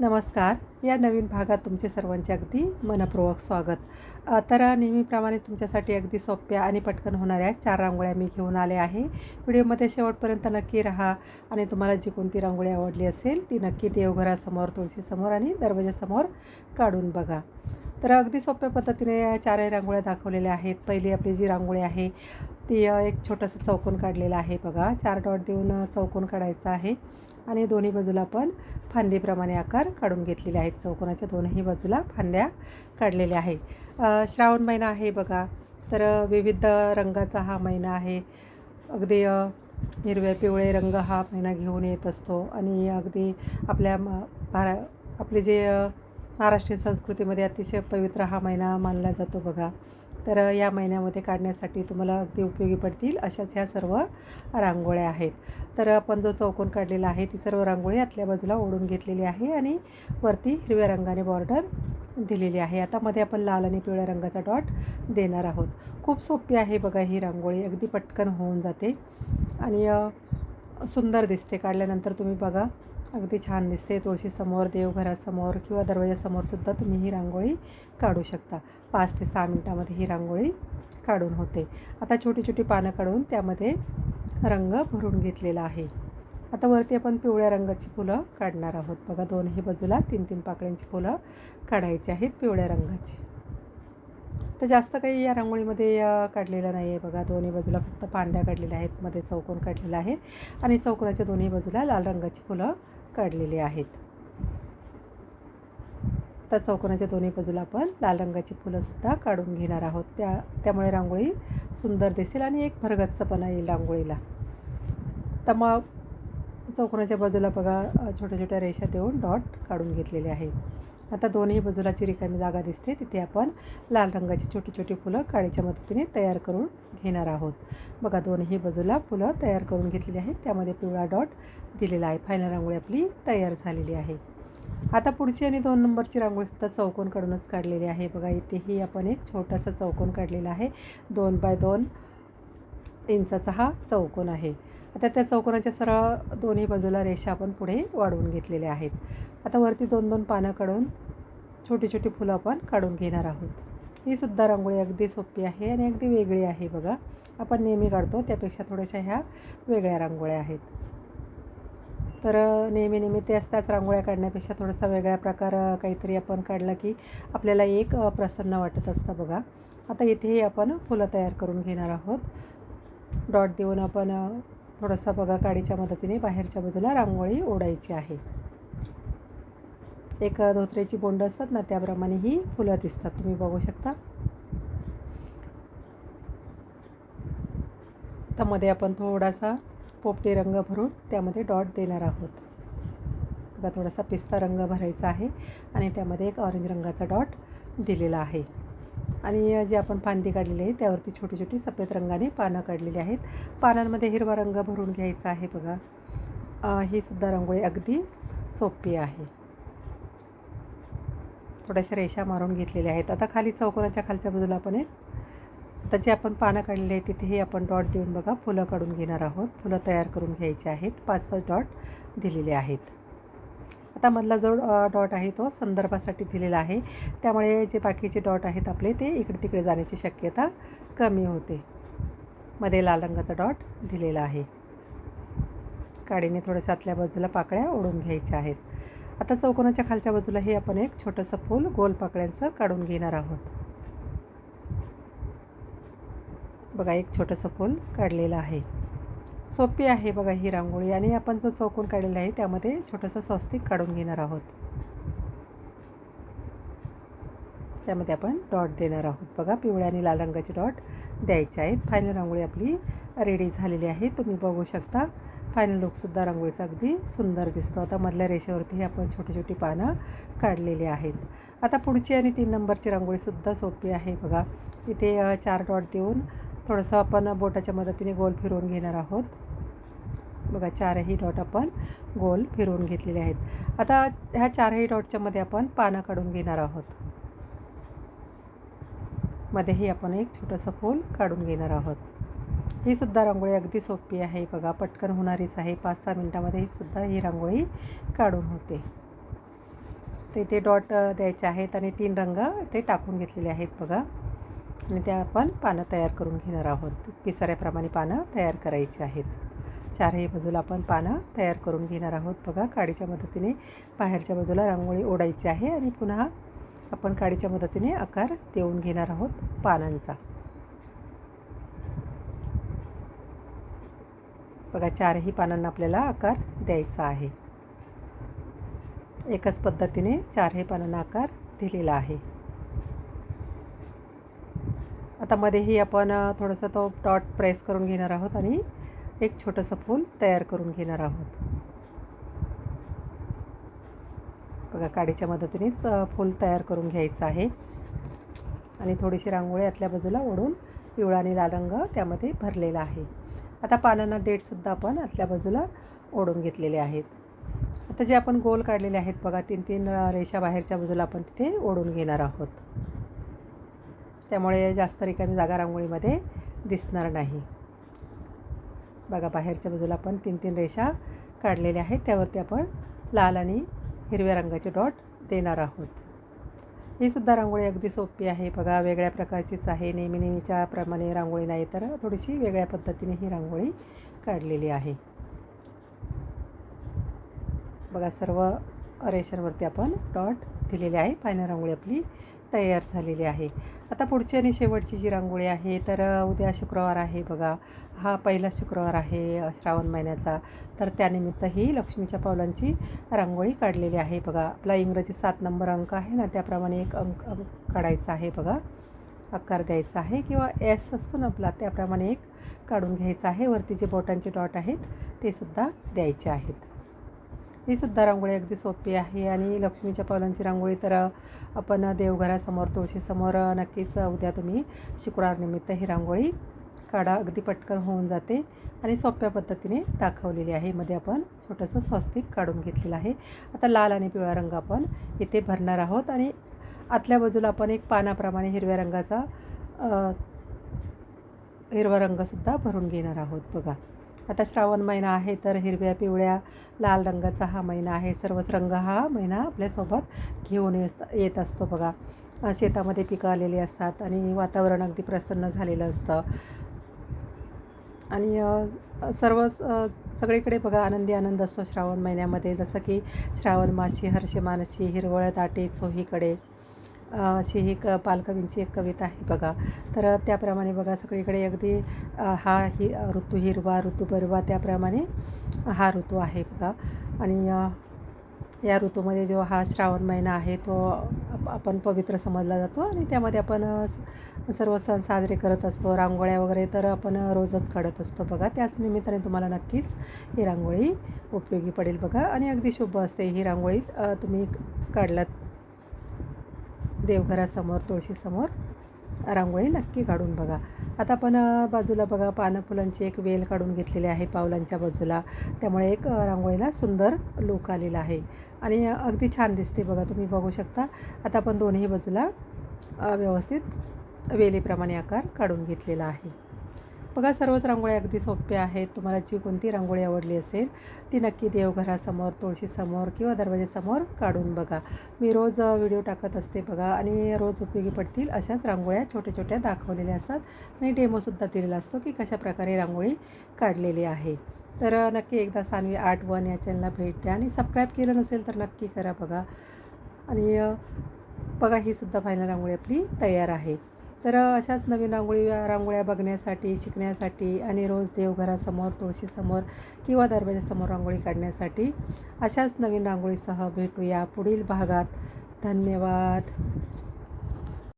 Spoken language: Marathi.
नमस्कार. या नवीन भागात तुमचे सर्वांचे अगदी मनःपूर्वक स्वागत. तर नेहमीप्रमाणे तुमच्यासाठी अगदी सोप्या आणि पटकन होणाऱ्या 4 रांगोळ्या मी घेऊन आले आहे. व्हिडिओमध्ये शेवटपर्यंत नक्की राहा आणि तुम्हाला जी कोणती रांगोळी आवडली असेल ती नक्की देवघरासमोर, तुळशीसमोर आणि दरवाजासमोर काढून बघा. तर अगदी सोप्या पद्धतीने या 4ही रांगोळ्या दाखवलेल्या आहेत. पहिली आपली जी रांगोळी आहे ती एक छोटंसं चौकोन काढलेलं आहे बघा. 4 डॉट देऊन चौकोन काढायचा आहे आणि दोन्ही बाजूला पण फांदीप्रमाणे आकार काढून घेतलेले आहेत. चौकोनाच्या दोनही बाजूला फांद्या काढलेल्या आहे. श्रावण महिना आहे बघा. तर विविध रंगाचा हा महिना आहे. अगदी हिरवे पिवळे रंग हा महिना घेऊन येत असतो आणि अगदी आपल्या आपले जे महाराष्ट्रीयन संस्कृतीमध्ये अतिशय पवित्र हा महिना मानला जातो बघा. तर या महिन्यामध्ये काढण्यासाठी तुम्हाला अगदी उपयोगी पडतील अशाच ह्या सर्व रांगोळ्या आहेत. तर आपण जो चौकोन काढलेला आहे ती सर्व रांगोळी आतल्या बाजूला ओढून घेतलेली आहे आणि वरती हिरव्या रंगाने बॉर्डर दिलेली आहे. आता मध्ये आपण लाल आणि पिवळ्या रंगाचा डॉट देणार आहोत. खूप सोपी आहे बघा ही रांगोळी. अगदी पटकन होऊन जाते आणि सुंदर दिसते. काढल्यानंतर तुम्ही बघा अगदी छान दिसते. तुळशीसमोर, देवघरासमोर किंवा दरवाजासमोरसुद्धा तुम्ही ही रांगोळी काढू शकता. 5 ते 6 मिनटामध्ये ही रांगोळी काढून होते. आता छोटी छोटी पानं काढून त्यामध्ये रंग भरून घेतलेला आहे. आता वरती आपण पिवळ्या रंगाची फुलं काढणार आहोत बघा. दोन्ही बाजूला 3-3 पाकळ्यांची फुलं काढायची आहेत पिवळ्या रंगाची. तर जास्त काही या रांगोळीमध्ये काढलेलं नाही आहे बघा. दोन्ही बाजूला फक्त फांद्या काढलेल्या आहेत, मध्ये चौकोन काढलेला आहे आणि चौकोनाच्या दोन्ही बाजूला लाल रंगाची फुलं काढलेली आहेत. तर चौकोनाच्या दोन्ही बाजूला आपण लाल रंगाची फुलंसुद्धा काढून घेणार आहोत. त्यामुळे रांगोळी सुंदर दिसेल आणि एक भरगच्चपणा येईल रांगोळीला. तर मग चौकोनाच्या बाजूला बघा छोट्या छोट्या रेषा देऊन डॉट काढून घेतलेले आहेत. आता दोन्ही बाजूला जी रिकामी जागा दिसते तिथे आपण लाल रंगाची छोटी छोटी फुलं काडीच्या मदतीने तयार करून घेणार आहोत. बघा दोन्ही बाजूला फुलं तयार करून घेतलेली आहेत. त्यामध्ये पिवळा डॉट दिलेला आहे. फायनल रांगोळी आपली तयार झालेली आहे. आता पुढची आणि 2 नंबरची रांगोळीसुद्धा चौकोन काढूनच काढलेली आहे बघा. इथेही आपण एक छोटासा चौकोन काढलेला आहे. 2 बाय 2 इंचाचा हा चौकोन आहे. आता त्या चौकोनाच्या सरळ दोन्ही बाजूला रेषा आपण पुढे वाढवून घेतलेल्या आहेत. आता वरती 2-2 पानं काढून छोटी छोटी फुलं आपण काढून घेणार आहोत. ही सुद्धा रांगोळी अगदी सोपी आहे आणि अगदी वेगळी आहे बघा. आपण नेहमी काढतो त्यापेक्षा थोड्याशा ह्या वेगळ्या रांगोळ्या आहेत. तर नेहमी त्याच रांगोळ्या काढण्यापेक्षा थोडासा वेगळा प्रकार काहीतरी आपण काढला की आपल्याला एक प्रसन्न वाटत असतं बघा. आता इथेही आपण फुलं तयार करून घेणार आहोत. डॉट देऊन आपण थोडंसं बघा काडीच्या मदतीने बाहेरच्या बाजूला रांगोळी ओढायची आहे. एक धोत्र्याची बोंड असतात ना त्याप्रमाणे ही फुलं दिसतात, तुम्ही बघू शकता. तर मध्ये आपण थोडासा पोपटी रंग भरून त्यामध्ये डॉट देणार आहोत बघा. थोडासा पिस्ता रंग भरायचा आहे आणि त्यामध्ये एक ऑरेंज रंगाचा डॉट दिलेला आहे. आणि जी आपण फांदी काढलेली आहे त्यावरती छोटी छोटी सफेद रंगाने पानं काढलेली आहेत. पानांमध्ये हिरवा रंग भरून घ्यायचा आहे बघा. ही सुद्धा रांगोळी अगदी सोपी आहे. थोड्याशा रेषा मारून घेतलेल्या आहेत. आता खाली चौकोनाच्या खालच्या बाजूला आपण आता जे आपण पानं काढलेली आहेत तिथेही आपण डॉट देऊन बघा फुलं काढून घेणार आहोत. फुलं तयार करून घ्यायची आहेत. 5-5 डॉट दिलेले आहेत. आता मधला जो डॉट आहे तो संदर्भासाठी दिलेला आहे. त्यामुळे जे बाकीचे डॉट आहेत आपले ते इकडे तिकडे जाण्याची शक्यता कमी होते. मध्ये लाल रंगाचा डॉट दिलेला आहे. काडीने थोड्याशा आतल्या बाजूला पाकळ्या ओढून घ्यायच्या आहेत. आता चौकोनाच्या खालच्या बाजूलाही आपण एक छोटंसं फूल गोल पाकळ्यांचं काढून घेणार आहोत बघा. एक छोटंसं फूल काढलेलं आहे. सोपी आहे बघा ही रांगोळी. आणि आपण जो चौकोन काढलेला आहे त्यामध्ये छोटंसं स्वस्तिक काढून घेणार आहोत. त्यामध्ये आपण डॉट देणार आहोत बघा. पिवळ्या आणि लाल रंगाचे डॉट द्यायचे आहेत. फायनल रांगोळी आपली रेडी झालेली आहे. तुम्ही बघू शकता. फायनल लुकसुद्धा रांगोळीचा अगदी सुंदर दिसतो. आता मधल्या रेषेवरतीही आपण छोटी छोटी पानं काढलेली आहेत. आता पुढची आणि 3 नंबरची रांगोळीसुद्धा सोपी आहे बघा. इथे 4 डॉट देऊन थोडंसं आपण बोटाच्या मदतीने गोल फिरवून घेणार आहोत बघा. 4ही डॉट आपण गोल फिरवून घेतलेले आहेत. आता ह्या 4ही डॉटच्या मध्ये आपण पानं काढून घेणार आहोत. मध्येही आपण एक छोटंसं फूल काढून घेणार आहोत. ही सुद्धा रांगोळी अगदी सोपी आहे बघा. पटकन होणारीच आहे. 5-6 मिनटामध्ये सुद्धा ही रांगोळी काढून होते. तर इथे डॉट द्यायचे आहेत आणि 3 रंग ते टाकून घेतलेले आहेत बघा. आणि त्या आपण पानं तयार करून घेणार आहोत. पिसाऱ्याप्रमाणे पानं तयार करायची आहेत. चारही बाजूला आपण पानं तयार करून घेणार आहोत बघा. काडीच्या मदतीने बाहेरच्या बाजूला रांगोळी ओढायची आहे आणि पुन्हा आपण काडीच्या मदतीने आकार देऊन घेणार आहोत पानांचा. बघा, चारही पानांना आपल्याला आकार द्यायचा आहे. एकच पद्धतीने चारही पानांना आकार दिलेला आहे. आता मध्येही आपण थोडंसं तो डॉट प्रेस करून घेणार आहोत आणि एक छोटंसं फूल तयार करून घेणार आहोत. बघा, काडीच्या मदतीनेच फूल तयार करून घ्यायचं आहे आणि थोडीशी रांगोळी आतल्या बाजूला ओढून पिवळा आणि लाल रंग त्यामध्ये भरलेला आहे. आता पानांना देठसुद्धा आपण आतल्या बाजूला ओढून घेतलेले आहेत. आता जे आपण गोल काढलेले आहेत बघा, 3-3 रेषा बाहेरच्या बाजूला आपण तिथे ओढून घेणार आहोत. त्यामुळे जास्त रिकामी जागा रांगोळीमध्ये दिसणार नाही. बघा, बाहेरच्या बाजूला आपण 3-3 रेषा काढलेल्या आहेत. त्यावरती आपण लाल आणि हिरव्या रंगाचे डॉट देणार आहोत. ही सुद्धा रांगोळी अगदी सोपी आहे बघा. वेगळ्या प्रकारचीच आहे. नेहमीच्या प्रमाणे रांगोळी नाही, तर थोडीशी वेगळ्या पद्धतीने ही रांगोळी काढलेली आहे. बघा, सर्व रेषांवरती आपण डॉट दिलेले आहे. फायनल रांगोळी आपली तयार झालेली आहे. आता पुढची आणि शेवटची जी रांगोळी आहे, तर उद्या शुक्रवार आहे बघा. हा पहिला शुक्रवार आहे श्रावण महिन्याचा. तर त्यानिमित्त ही लक्ष्मीच्या पावलांची रांगोळी काढलेली आहे बघा. आपला इंग्रजी 7 नंबर अंक आहे ना, त्याप्रमाणे एक अंक काढायचा आहे बघा. आकार द्यायचा आहे किंवा एस असतो ना आपला, त्याप्रमाणे एक काढून घ्यायचा आहे. वरती जे बोटांचे डॉट आहेत ते सुद्धा द्यायचे आहेत. ही सुद्धा रांगोळी अगदी सोपी आहे आणि लक्ष्मीच्या पावलांची रांगोळी तर आपण देवघरासमोर, तुळशीसमोर नक्कीच उद्या तुम्ही शुक्रवारनिमित्त ही रांगोळी काढा. अगदी पटकन होऊन जाते आणि सोप्या पद्धतीने दाखवलेली आहे. मध्ये आपण छोटंसं स्वस्तिक काढून घेतलेलं आहे. आता लाल आणि पिवळा रंग आपण इथे भरणार आहोत आणि आतल्या बाजूला आपण एक पानाप्रमाणे हिरव्या रंगाचा हिरवा रंगसुद्धा भरून घेणार आहोत बघा. आता श्रावण महिना आहे, तर हिरव्या, पिवळ्या, लाल रंगाचा हा महिना आहे. सर्वच रंग हा महिना आपल्यासोबत घेऊन येत असतो बघा. शेतामध्ये पिकं आलेली असतात आणि वातावरण अगदी प्रसन्न झालेलं असतं आणि सगळीकडे बघा आनंद असतो श्रावण महिन्यामध्ये. जसं की श्रावण मासी हर्षे मानसी हिरवळ दाटे चोहीकडे, अशी ही पालकवींची एक कविता आहे बघा. तर त्याप्रमाणे बघा सगळीकडे अगदी ऋतू हिरवा, ऋतू बरवा, त्याप्रमाणे हा ऋतू आहे बघा. आणि या ऋतूमध्ये जो हा श्रावण महिना आहे तो आपण पवित्र समजला जातो आणि त्यामध्ये आपण सर्व सण साजरे करत असतो. रांगोळ्या वगैरे तर आपण रोजच काढत असतो बघा. त्याच निमित्ताने तुम्हाला नक्कीच ही रांगोळी उपयोगी पडेल बघा आणि अगदी शुभ असते ही रांगोळी. तुम्ही काढलात देवघरासमोर, तुळशीसमोर रांगोळी नक्की काढून बघा. आता आपण बाजूला बघा पानं फुलांची एक वेल काढून घेतलेली आहे पावलांच्या बाजूला. त्यामुळे एक रांगोळीला सुंदर लूक आलेला आहे आणि अगदी छान दिसते बघा. तुम्ही बघू शकता. आता आपण दोन्ही बाजूला व्यवस्थित वेलीप्रमाणे आकार काढून घेतलेला आहे बघा. सर्वच रांगोळ्या अगदी सोप्या आहेत. तुम्हाला जी कोणती रांगोळी आवडली असेल ती नक्की देवघरासमोर, तुळशीसमोर किंवा दरवाजासमोर काढून बघा. मी रोज व्हिडिओ टाकत असते बघा आणि रोज उपयोगी पडतील अशाच रांगोळ्या छोट्या छोट्या दाखवलेल्या असतात आणि डेमोसुद्धा दिलेला असतो की कशाप्रकारे रांगोळी काढलेली आहे. तर नक्की एकदा सान्वी आर्ट 1 या चॅनलला भेट द्या आणि सबस्क्राईब केलं नसेल तर नक्की करा बघा. आणि बघा, ही सुद्धा फायनल रांगोळी आपली तयार आहे. तर अशाच नवीन रांगोळ्या बघण्यासाठी, शिकण्यासाठी आणि रोज देवघरासमोर, तुळशीसमोर किंवा दरवाजासमोर रांगोळी काढण्यासाठी अशाच नवीन रांगोळीसह भेटूया पुढील भागात. धन्यवाद.